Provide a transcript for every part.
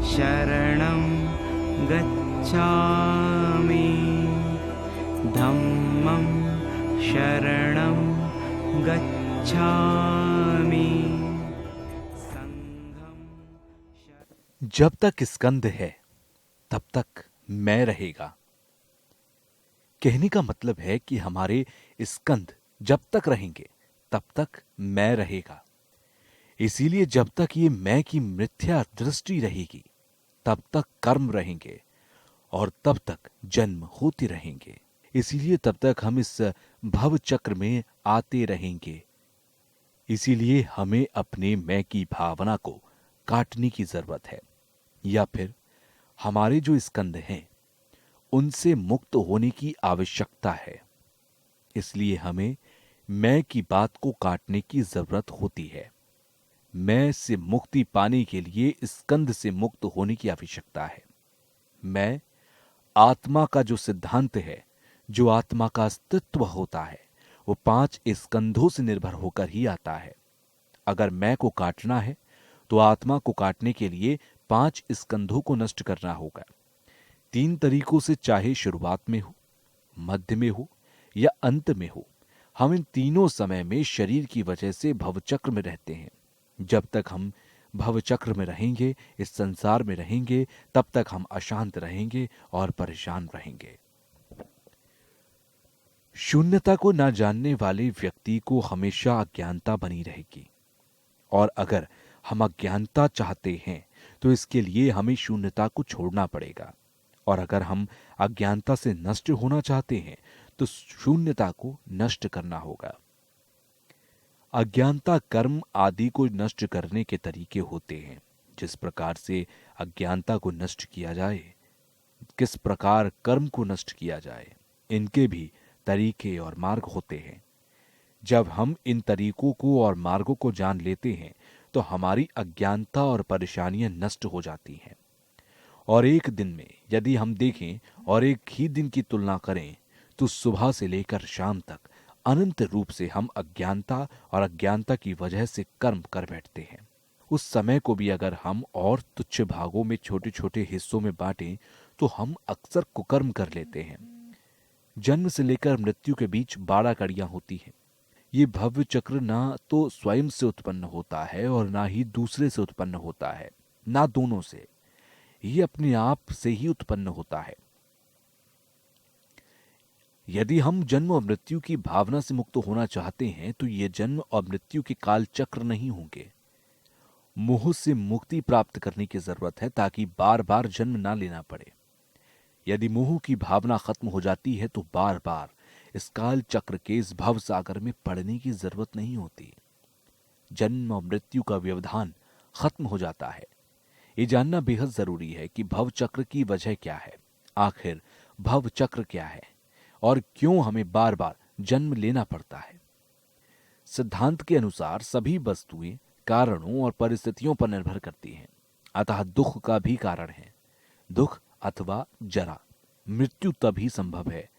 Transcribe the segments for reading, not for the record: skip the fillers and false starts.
शरणं गच्छामि धम्मं शरणं गच्छामि संघं जब तक स्कंद है तब तक मैं रहेगा। कहने का मतलब है कि हमारे स्कंद जब तक रहेंगे तब तक मैं रहेगा। इसीलिए जब तक ये मैं की मिथ्या दृष्टि रहेगी तब तक कर्म रहेंगे और तब तक जन्म होते रहेंगे। इसीलिए तब तक हम इस भव चक्र में आते रहेंगे। इसीलिए हमें अपने मैं की भावना को काटने की जरूरत है, या फिर हमारे जो स्कंद हैं उनसे मुक्त होने की आवश्यकता है। इसलिए हमें मैं की बात को काटने की जरूरत होती है। मैं से मुक्ति पाने के लिए स्कंद से मुक्त होने की आवश्यकता है। मैं आत्मा का जो सिद्धांत है, जो आत्मा का अस्तित्व होता है, वो 5 स्कंधों से निर्भर होकर ही आता है। अगर मैं को काटना है तो आत्मा को काटने के लिए 5 स्कंधों को नष्ट करना होगा। 3 तरीकों से, चाहे शुरुआत में हो, मध्य में हो या अंत में हो, हम इन तीनों समय में शरीर की वजह से भवचक्र में रहते हैं। जब तक हम भवचक्र में रहेंगे, इस संसार में रहेंगे, तब तक हम अशांत रहेंगे और परेशान रहेंगे। शून्यता को ना जानने वाले व्यक्ति को हमेशा अज्ञानता बनी रहेगी। और अगर हम अज्ञानता चाहते हैं तो इसके लिए हमें शून्यता को छोड़ना पड़ेगा। और अगर हम अज्ञानता से नष्ट होना चाहते हैं तो शून्यता को नष्ट करना होगा। अज्ञानता कर्म आदि को नष्ट करने के तरीके होते हैं। जिस प्रकार से अज्ञानता को नष्ट किया जाए, किस प्रकार कर्म को नष्ट किया जाए, इनके भी तरीके और मार्ग होते हैं। जब हम इन तरीकों को और मार्गों को जान लेते हैं तो हमारी अज्ञानता और परेशानियां नष्ट हो जाती हैं। और एक दिन में यदि हम देखें और एक ही दिन की तुलना करें तो सुबह से लेकर शाम तक अनंत रूप से हम अज्ञानता और अज्ञानता की वजह से कर्म कर बैठते हैं। उस समय को भी अगर हम और तुच्छ भागों में, छोटे छोटे हिस्सों में बांटें तो हम अक्सर कुकर्म कर लेते हैं। जन्म से लेकर मृत्यु के बीच 12 कड़ियां होती हैं। ये भव्य चक्र ना तो स्वयं से उत्पन्न होता है और ना ही दूसरे से उत्पन्न होता है, ना दोनों से। ये अपने आप से ही उत्पन्न होता है। यदि हम जन्म और मृत्यु की भावना से मुक्त होना चाहते हैं तो ये जन्म और मृत्यु के काल चक्र नहीं होंगे। मोह से मुक्ति प्राप्त करने की जरूरत है ताकि बार बार जन्म ना लेना पड़े। यदि मोह की भावना खत्म हो जाती है तो बार बार इस काल चक्र के इस भव सागर में पड़ने की जरूरत नहीं होती। जन्म और मृत्यु का व्यवधान खत्म हो जाता है। ये जानना बेहद जरूरी है कि भव चक्र की वजह क्या है, आखिर भव चक्र क्या है और क्यों हमें बार बार जन्म लेना पड़ता है। सिद्धांत के अनुसार सभी वस्तुएं कारणों और परिस्थितियों पर निर्भर करती हैं। अतः दुख का भी कारण है। दुख अथवा जरा, मृत्यु तभी संभव है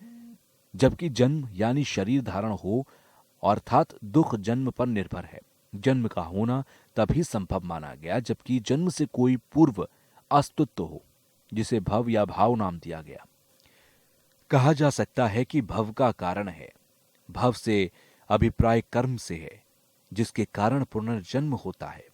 जबकि जन्म यानी शरीर धारण हो, अर्थात दुख जन्म पर निर्भर है। जन्म का होना तभी संभव माना गया जबकि जन्म से कोई पूर्व अस्तित्व हो, जिसे भव या भाव नाम दिया गया। कहा जा सकता है कि भव का कारण है। भव से अभिप्राय कर्म से है, जिसके कारण पुनर्जन्म होता है।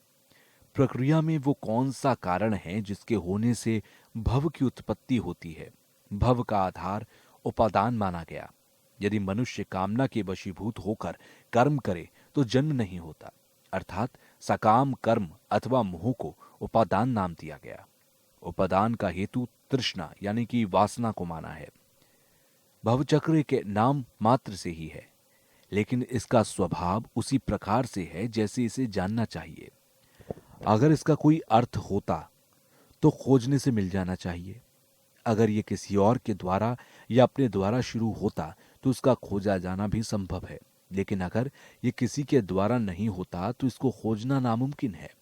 प्रक्रिया में वो कौन सा कारण है जिसके होने से भव की उत्पत्ति होती है। भव का आधार उपादान माना गया। यदि मनुष्य कामना के वशीभूत होकर कर्म करे तो जन्म नहीं होता, अर्थात सकाम कर्म अथवा मोह को उपादान नाम दिया गया। उपादान का हेतु तृष्णा यानी कि वासना को माना है। भवचक्र के नाम मात्र से ही है, लेकिन इसका स्वभाव उसी प्रकार से है जैसे इसे जानना चाहिए। अगर इसका कोई अर्थ होता तो खोजने से मिल जाना चाहिए। अगर ये किसी और के द्वारा या अपने द्वारा शुरू होता तो उसका खोजा जाना भी संभव है, लेकिन अगर ये किसी के द्वारा नहीं होता तो इसको खोजना नामुमकिन है।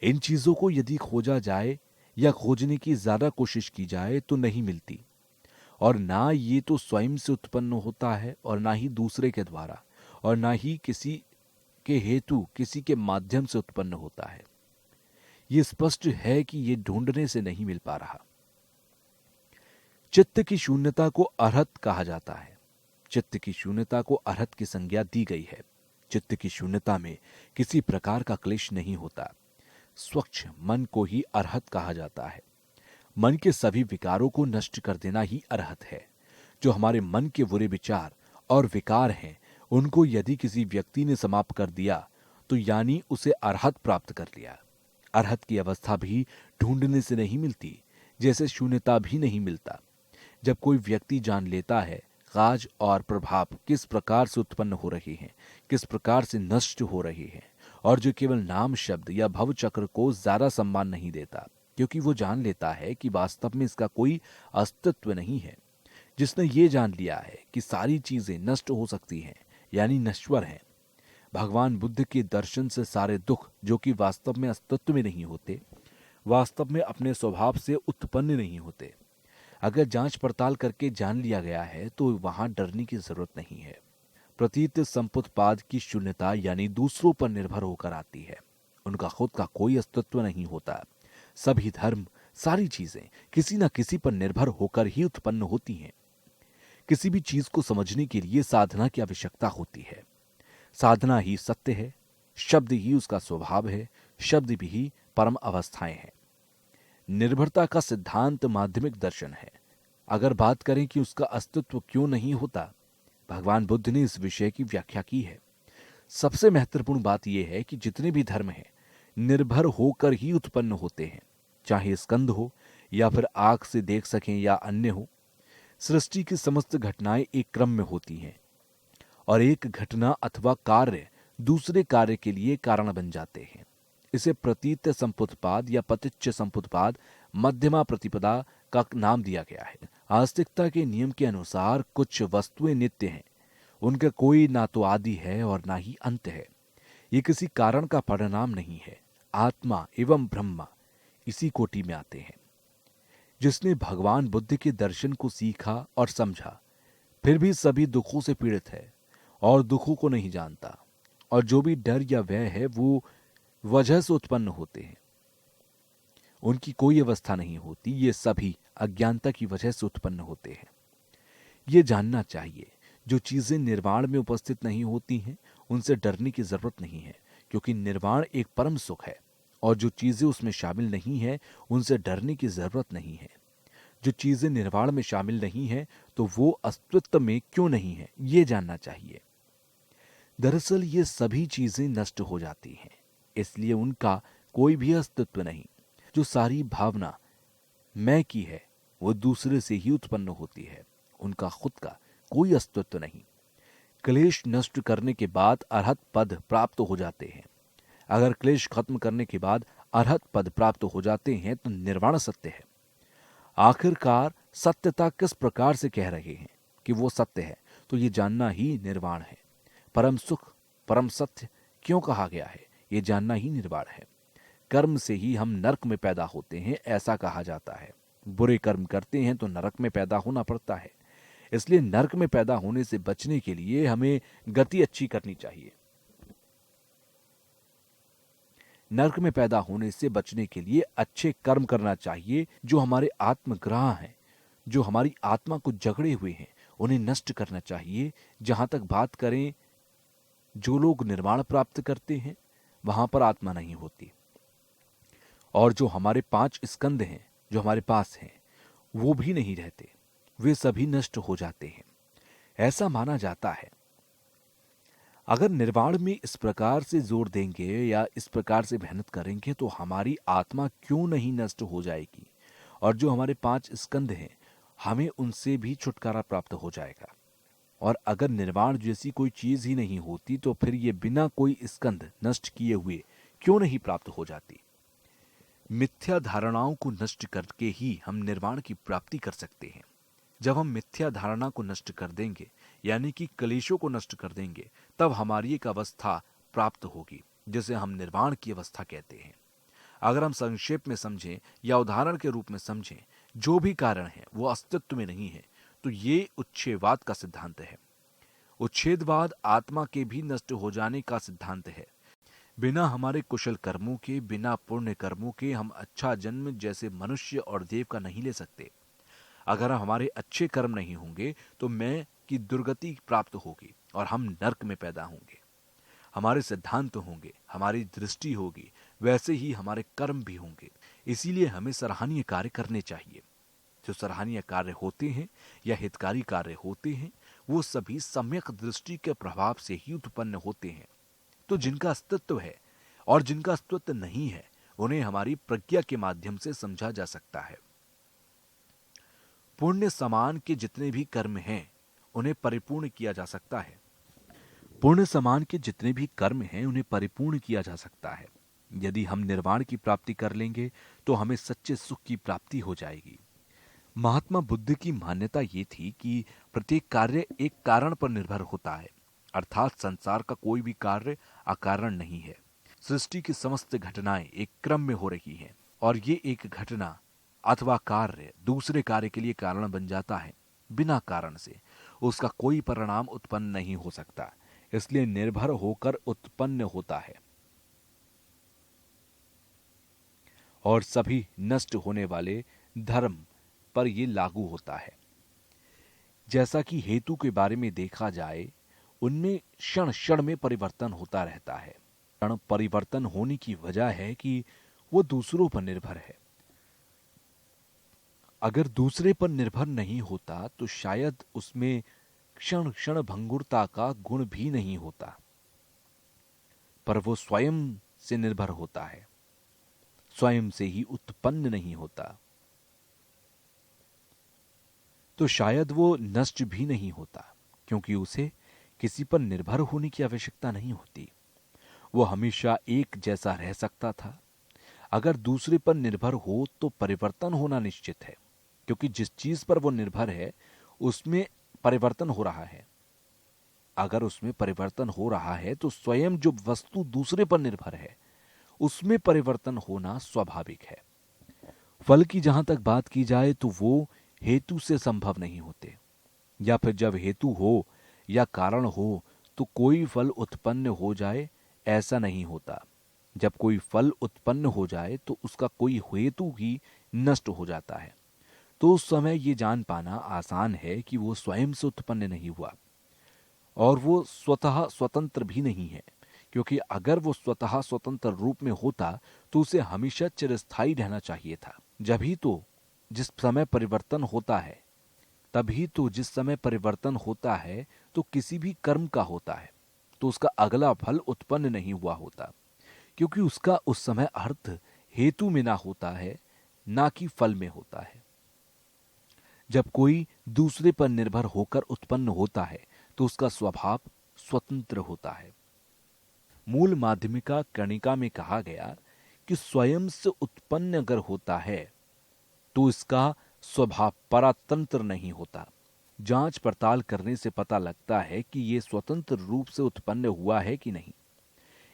इन चीजों को यदि खोजा जाए या खोजने की ज्यादा कोशिश की जाए तो नहीं मिलती, और ना ये तो स्वयं से उत्पन्न होता है और ना ही दूसरे के द्वारा, और ना ही किसी के हेतु, किसी के माध्यम से उत्पन्न होता है। ये स्पष्ट है कि ये ढूंढने से नहीं मिल पा रहा। चित्त की शून्यता को अर्हत कहा जाता है। चित्त की शून्यता को अर्हत की संज्ञा दी गई है। चित्त की शून्यता में किसी प्रकार का क्लेश नहीं होता। स्वच्छ मन को ही अर्हत कहा जाता है। मन के सभी विकारों को नष्ट कर देना ही अर्हत है। जो हमारे मन के बुरे विचार और विकार हैं, उनको यदि किसी व्यक्ति ने समाप्त कर दिया तो यानी उसे अर्हत प्राप्त कर लिया। अर्हत की अवस्था भी ढूंढने से नहीं मिलती, जैसे शून्यता भी नहीं मिलता। जब कोई व्यक्ति जान लेता है काज और प्रभाव किस प्रकार से उत्पन्न हो रहे हैं, किस प्रकार से नष्ट हो रहे हैं, और जो केवल नाम शब्द या भव चक्र को ज्यादा सम्मान नहीं देता, क्योंकि वो जान लेता है कि वास्तव में इसका कोई अस्तित्व नहीं है। जिसने ये जान लिया है कि सारी चीजें नष्ट हो सकती हैं, यानी नश्वर हैं। भगवान बुद्ध के दर्शन से सारे दुख, जो कि वास्तव में अस्तित्व में नहीं होते, वास्तव में अपने स्वभाव से उत्पन्न नहीं होते, अगर जांच पड़ताल करके जान लिया गया है तो वहां डरने की जरूरत नहीं है। प्रतीत संपुतपाद की शून्यता यानी दूसरों पर निर्भर होकर आती है। उनका खुद का कोई अस्तित्व नहीं होता। सभी धर्म, सारी चीजें किसी न किसी पर निर्भर होकर ही उत्पन्न होती हैं। किसी भी चीज को समझने के लिए साधना की आवश्यकता होती है। साधना ही सत्य है, शब्द ही उसका स्वभाव है, शब्द भी ही परम अवस्थाएं हैं। निर्भरता का सिद्धांत माध्यमिक दर्शन है। अगर बात करें कि उसका अस्तित्व क्यों नहीं होता, भगवान बुद्ध ने इस विषय की व्याख्या की है। सबसे महत्वपूर्ण बात यह है कि जितने भी धर्म हैं, निर्भर होकर ही उत्पन्न होते हैं, चाहे स्कंद हो या फिर आंख से देख सकें या अन्य हो। सृष्टि की समस्त घटनाएं एक क्रम में होती हैं और एक घटना अथवा कार्य दूसरे कार्य के लिए कारण बन जाते हैं। इसे प्रतीत संपुतपाद या पतिच्च संपुतपाद मध्यमा प्रतिपदा का नाम दिया गया है। आस्तिकता के नियम के अनुसार कुछ वस्तुएं नित्य हैं, उनका कोई ना तो आदि है और ना ही अंत है। ये किसी कारण का परिणाम नहीं है। आत्मा एवं ब्रह्मा इसी कोटि में आते हैं। जिसने भगवान बुद्ध के दर्शन को सीखा और समझा, फिर भी सभी दुखों से पीड़ित है और दुखों को नहीं जानता, और जो भी डर या भय है वो वजह से उत्पन्न होते हैं, उनकी कोई अवस्था नहीं होती। ये सभी अज्ञानता की वजह से उत्पन्न होते हैं। ये जानना चाहिए, जो चीजें निर्वाण में उपस्थित नहीं होती हैं, उनसे डरने की जरूरत नहीं है, क्योंकि निर्वाण एक परम सुख है, और जो चीजें उसमें शामिल नहीं है, उनसे डरने की जरूरत नहीं है। जो चीजें निर्वाण में शामिल नहीं है, तो वो अस्तित्व में क्यों नहीं है, ये जानना चाहिए। दरअसल ये सभी चीजें नष्ट हो जाती हैं, इसलिए उनका कोई भी अस्तित्व नहीं। जो सारी भावना मैं की है, वो दूसरे से ही उत्पन्न होती है, उनका खुद का कोई अस्तित्व नहीं। क्लेश नष्ट करने के बाद अर्हत पद प्राप्त हो जाते हैं। अगर क्लेश खत्म करने के बाद अर्हत पद प्राप्त हो जाते हैं तो निर्वाण सत्य है। आखिरकार सत्यता किस प्रकार से कह रहे हैं कि वो सत्य है, तो ये जानना ही निर्वाण है। परम सुख, परम सत्य क्यों कहा गया है, ये जानना ही निर्वाण है। कर्म से ही हम नरक में पैदा होते हैं, ऐसा कहा जाता है। बुरे कर्म करते हैं तो नरक में पैदा होना पड़ता है। इसलिए नरक में पैदा होने से बचने के लिए हमें गति अच्छी करनी चाहिए। नरक में पैदा होने से बचने के लिए अच्छे कर्म करना चाहिए, जो हमारे आत्मग्राह हैं, जो हमारी आत्मा को जकड़े हुए हैं, उन्हें नष्ट करना चाहिए। जहां तक बात करें, जो लोग निर्वाण प्राप्त करते हैं वहां पर आत्मा नहीं होती, और जो हमारे 5 स्कंद हैं जो हमारे पास हैं, वो भी नहीं रहते, वे सभी नष्ट हो जाते हैं, ऐसा माना जाता है। अगर निर्वाण में इस प्रकार से जोर देंगे या इस प्रकार से मेहनत करेंगे तो हमारी आत्मा क्यों नहीं नष्ट हो जाएगी, और जो हमारे 5 स्कंद हैं, हमें उनसे भी छुटकारा प्राप्त हो जाएगा। और अगर निर्वाण जैसी कोई चीज ही नहीं होती तो फिर ये बिना कोई स्कंद नष्ट किए हुए क्यों नहीं प्राप्त हो जाती। मिथ्या धारणाओं को नष्ट करके ही हम निर्वाण की प्राप्ति कर सकते हैं। जब हम मिथ्या धारणा को नष्ट कर देंगे, यानी कि क्लेशों को नष्ट कर देंगे, तब हमारी एक अवस्था प्राप्त होगी जिसे हम निर्वाण की अवस्था कहते हैं। अगर हम संक्षेप में समझें या उदाहरण के रूप में समझें, जो भी कारण है वो अस्तित्व में नहीं है, तो ये उच्छेदवाद का सिद्धांत है। उच्छेदवाद आत्मा के भी नष्ट हो जाने का सिद्धांत है। बिना हमारे कुशल कर्मों के, बिना पुण्य कर्मों के हम अच्छा जन्म जैसे मनुष्य और देव का नहीं ले सकते। अगर हमारे अच्छे कर्म नहीं होंगे तो मैं की दुर्गति प्राप्त होगी और हम नरक में पैदा होंगे। हमारे सिद्धांत होंगे, हमारी दृष्टि होगी, वैसे ही हमारे कर्म भी होंगे। इसीलिए हमें सराहनीय कार्य करने चाहिए। जो सराहनीय कार्य होते हैं या हितकारी कार्य होते हैं, वो सभी सम्यक दृष्टि के प्रभाव से ही उत्पन्न होते हैं। तो जिनका अस्तित्व है और जिनका अस्तित्व नहीं है, उन्हें हमारी प्रज्ञा के माध्यम से समझा जा सकता है। पुण्य समान के जितने भी कर्म हैं, उन्हें परिपूर्ण किया जा सकता है। पुण्य समान के जितने भी कर्म हैं, उन्हें परिपूर्ण किया जा सकता है। यदि हम निर्वाण की प्राप्ति कर लेंगे तो हमें सच्चे सुख की प्राप्ति हो जाएगी। महात्मा बुद्ध की मान्यता ये थी कि प्रत्येक कार्य एक कारण पर निर्भर होता है, अर्थात संसार का कोई भी कार्य अकारण नहीं है। सृष्टि की समस्त घटनाएं एक क्रम में हो रही हैं और ये एक घटना अथवा कार्य दूसरे कार्य के लिए कारण बन जाता है। बिना कारण से उसका कोई परिणाम उत्पन्न नहीं हो सकता, इसलिए निर्भर होकर उत्पन्न होता है और सभी नष्ट होने वाले धर्म पर यह लागू होता है। जैसा कि हेतु के बारे में देखा जाए, उनमें क्षण क्षण में परिवर्तन होता रहता है। क्षण परिवर्तन होने की वजह है कि वो दूसरों पर निर्भर है। अगर दूसरे पर निर्भर नहीं होता तो शायद उसमें क्षण क्षण भंगुरता का गुण भी नहीं होता, पर वो स्वयं से निर्भर होता है, स्वयं से ही उत्पन्न नहीं होता, तो शायद वो नष्ट भी नहीं होता, क्योंकि उसे किसी पर निर्भर होने की आवश्यकता नहीं होती। वो हमेशा एक जैसा रह सकता था। अगर दूसरे पर निर्भर हो तो परिवर्तन होना निश्चित है, क्योंकि जिस चीज पर वो निर्भर है उसमें परिवर्तन हो रहा है। अगर उसमें परिवर्तन हो रहा है तो स्वयं जो वस्तु दूसरे पर निर्भर है उसमें परिवर्तन होना स्वाभाविक है। फल की जहां तक बात की जाए तो वो हेतु से संभव नहीं होते, या फिर जब हेतु हो या कारण हो तो कोई फल उत्पन्न हो जाए, ऐसा नहीं होता। जब कोई फल उत्पन्न हो जाए तो उसका कोई हेतु ही नष्ट हो जाता है, तो उस समय ये जान पाना आसान है कि वो स्वयं से उत्पन्न नहीं हुआ और वो स्वतः स्वतंत्र भी नहीं है, क्योंकि अगर वो स्वतः स्वतंत्र रूप में होता तो उसे हमेशा चिरस्थायी रहना चाहिए था। जभी तो जिस समय परिवर्तन होता है तभी तो जिस समय परिवर्तन होता है तो किसी भी कर्म का होता है, तो उसका अगला फल उत्पन्न नहीं हुआ होता, क्योंकि उसका उस समय अर्थ हेतु में ना होता है, ना कि फल में होता है। जब कोई दूसरे पर निर्भर होकर उत्पन्न होता है तो उसका स्वभाव स्वतंत्र होता है। मूल माध्यमिका कणिका में कहा गया कि स्वयं से उत्पन्न अगर होता है तो इसका स्वभाव परातंत्र नहीं होता। जांच पड़ताल करने से पता लगता है कि यह स्वतंत्र रूप से उत्पन्न हुआ है कि नहीं।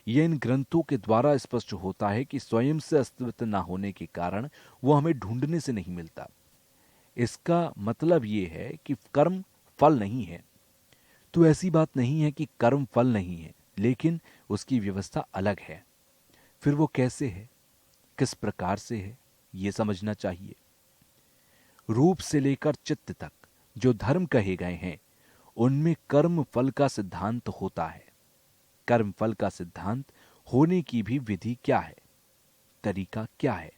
यह इन ग्रंथों के द्वारा स्पष्ट होता है कि स्वयं से अस्तित्व न होने के कारण वो हमें ढूंढने से नहीं मिलता। इसका मतलब यह है कि कर्म फल नहीं है। तो ऐसी बात नहीं है कि कर्म फल नहीं है, लेकिन उसकी व्यवस्था अलग है। फिर वो कैसे है, किस प्रकार से है, यह समझना चाहिए। रूप से लेकर चित्त तक जो धर्म कहे गए हैं उनमें कर्म फल का सिद्धांत होता है। कर्म फल का सिद्धांत होने की भी विधि क्या है, तरीका क्या है।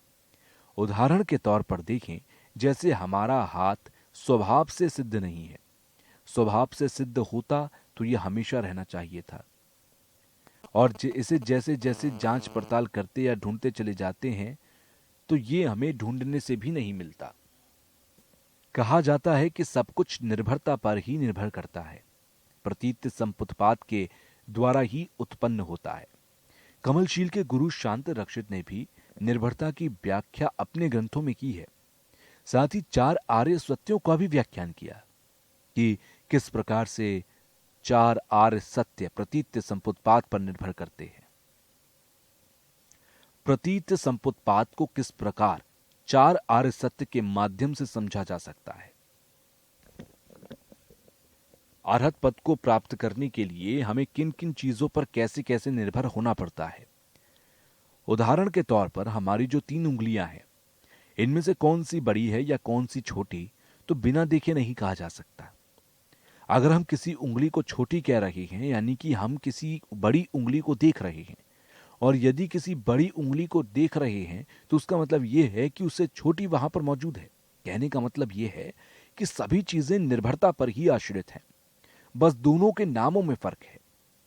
उदाहरण के तौर पर देखें, जैसे हमारा हाथ स्वभाव से सिद्ध नहीं है। स्वभाव से सिद्ध होता तो यह हमेशा रहना चाहिए था, और इसे जैसे जैसे जांच पड़ताल करते या ढूंढते चले जाते हैं तो ये हमें ढूंढने से भी नहीं मिलता। कहा जाता है कि सब कुछ निर्भरता पर ही निर्भर करता है, प्रतीत संपुत्पात के द्वारा ही उत्पन्न होता है। कमलशील के गुरु शांत रक्षित ने भी निर्भरता की व्याख्या अपने ग्रंथों में की है। साथ ही 4 आर्य सत्यों का भी व्याख्यान किया कि किस प्रकार से 4 आर्य सत्य प्रतीत संपुत्पात पर निर्भर करते हैं। प्रतीत संपुत्पात को किस प्रकार 4 आर्य सत्य के माध्यम से समझा जा सकता है। अरहत पद को प्राप्त करने के लिए हमें किन किन चीजों पर कैसे कैसे निर्भर होना पड़ता है, उदाहरण के तौर पर हमारी जो 3 उंगलियां हैं, इनमें से कौन सी बड़ी है या कौन सी छोटी, तो बिना देखे नहीं कहा जा सकता। अगर हम किसी उंगली को छोटी कह रहे हैं, यानी कि हम किसी बड़ी उंगली को देख रहे हैं, और यदि किसी बड़ी उंगली को देख रहे हैं तो उसका मतलब यह है कि उससे छोटी वहां पर मौजूद है। कहने का मतलब यह है कि सभी चीजें निर्भरता पर ही आश्रित हैं, बस दोनों के नामों में फर्क है।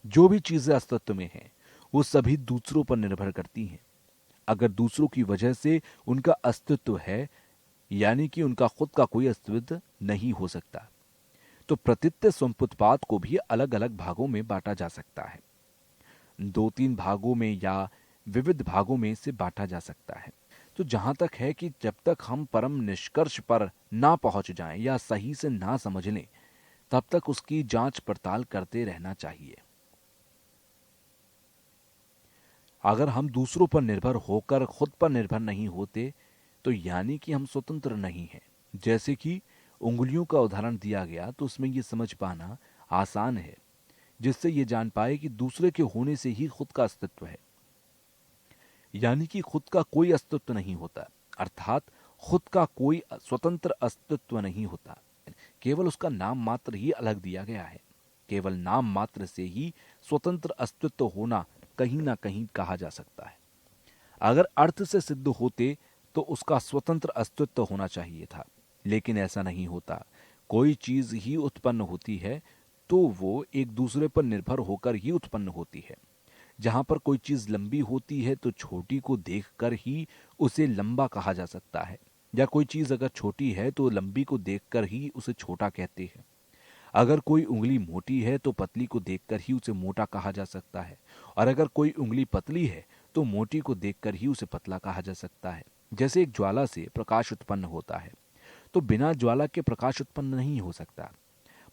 जो भी चीजें अस्तित्व में हैं वो सभी दूसरों पर निर्भर करती हैं। अगर दूसरों की वजह से उनका अस्तित्व है, यानी कि उनका खुद का कोई अस्तित्व नहीं हो सकता, तो प्रतित्व संपुत्पाद को भी अलग अलग भागों में बांटा जा सकता है। 2-3 भागों में या विविध भागों में से बांटा जा सकता है। तो जहां तक है कि जब तक हम परम निष्कर्ष पर ना पहुंच जाएं या सही से ना समझ लें, तब तक उसकी जांच पड़ताल करते रहना चाहिए। अगर हम दूसरों पर निर्भर होकर खुद पर निर्भर नहीं होते, तो यानी कि हम स्वतंत्र नहीं हैं। जैसे कि उंगलियों का उदाहरण दिया गया, तो उसमें यह समझ पाना आसान है, जिससे यह जान पाए कि दूसरे के होने से ही खुद का अस्तित्व है, यानी कि खुद का कोई अस्तित्व नहीं होता, अर्थात खुद का कोई स्वतंत्र अस्तित्व नहीं होता, केवल उसका नाम मात्र ही अलग दिया गया है। केवल नाम मात्र से ही स्वतंत्र अस्तित्व होना कहीं ना कहीं कहा जा सकता है। अगर अर्थ से सिद्ध होते तो उसका स्वतंत्र अस्तित्व होना चाहिए था, लेकिन ऐसा नहीं होता। कोई चीज ही उत्पन्न होती है तो वो एक दूसरे पर निर्भर होकर ही उत्पन्न होती है। जहां पर कोई चीज लंबी होती है तो छोटी को देखकर ही उसे लंबा कहा जा सकता है, या कोई चीज अगर छोटी है तो लंबी को देखकर ही उसे छोटा कहते हैं। अगर कोई उंगली मोटी है तो पतली को देखकर ही उसे मोटा कहा जा सकता है, और अगर कोई उंगली पतली है तो मोटी को देखकर ही उसे पतला कहा जा सकता है। जैसे एक ज्वाला से प्रकाश उत्पन्न होता है, तो बिना ज्वाला के प्रकाश उत्पन्न नहीं हो सकता।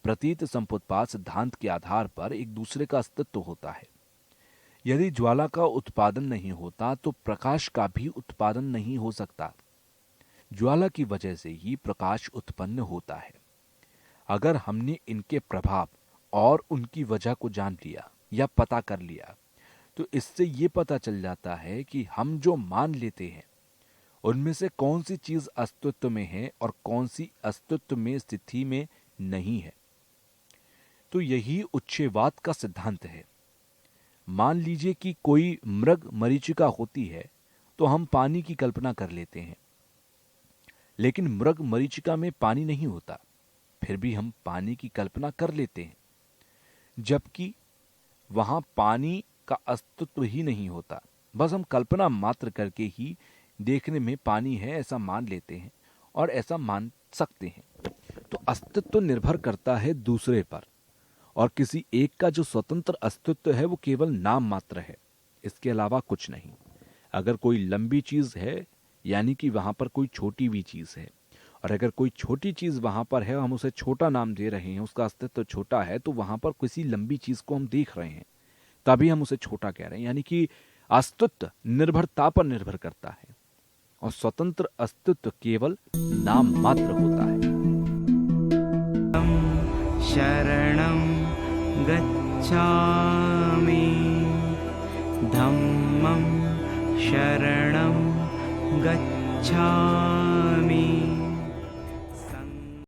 प्रतीत संपुत्पाद सिद्धांत के आधार पर एक दूसरे का अस्तित्व होता है। यदि ज्वाला का उत्पादन नहीं होता तो प्रकाश का भी उत्पादन नहीं हो सकता। ज्वाला की वजह से ही प्रकाश उत्पन्न होता है। अगर हमने इनके प्रभाव और उनकी वजह को जान लिया या पता कर लिया, तो इससे ये पता चल जाता है कि हम जो मान लेते हैं उनमें से कौन सी चीज अस्तित्व में है और कौन सी अस्तित्व में स्थिति में नहीं है। तो यही उच्छेवाद का सिद्धांत है। मान लीजिए कि कोई मृग मरीचिका होती है तो हम पानी की कल्पना कर लेते हैं, लेकिन मृग मरीचिका में पानी नहीं होता, फिर भी हम पानी की कल्पना कर लेते हैं, जबकि वहां पानी का अस्तित्व ही नहीं होता। बस हम कल्पना मात्र करके ही देखने में पानी है ऐसा मान लेते हैं और ऐसा मान सकते हैं। तो अस्तित्व निर्भर करता है दूसरे पर, और किसी एक का जो स्वतंत्र अस्तित्व है वो केवल नाम मात्र है, इसके अलावा कुछ नहीं। अगर कोई लंबी चीज है, यानी कि वहां पर कोई छोटी भी चीज है, और अगर कोई छोटी चीज वहां पर है, हम उसे छोटा नाम दे रहे हैं, उसका अस्तित्व छोटा है, तो वहां पर किसी लंबी चीज को हम देख रहे हैं, तभी हम उसे छोटा कह रहे हैं। यानी कि अस्तित्व निर्भरता पर निर्भर करता है, और स्वतंत्र अस्तित्व केवल नाम मात्र होता है। शरणं गच्छामि धम्मं शरणं गच्छामि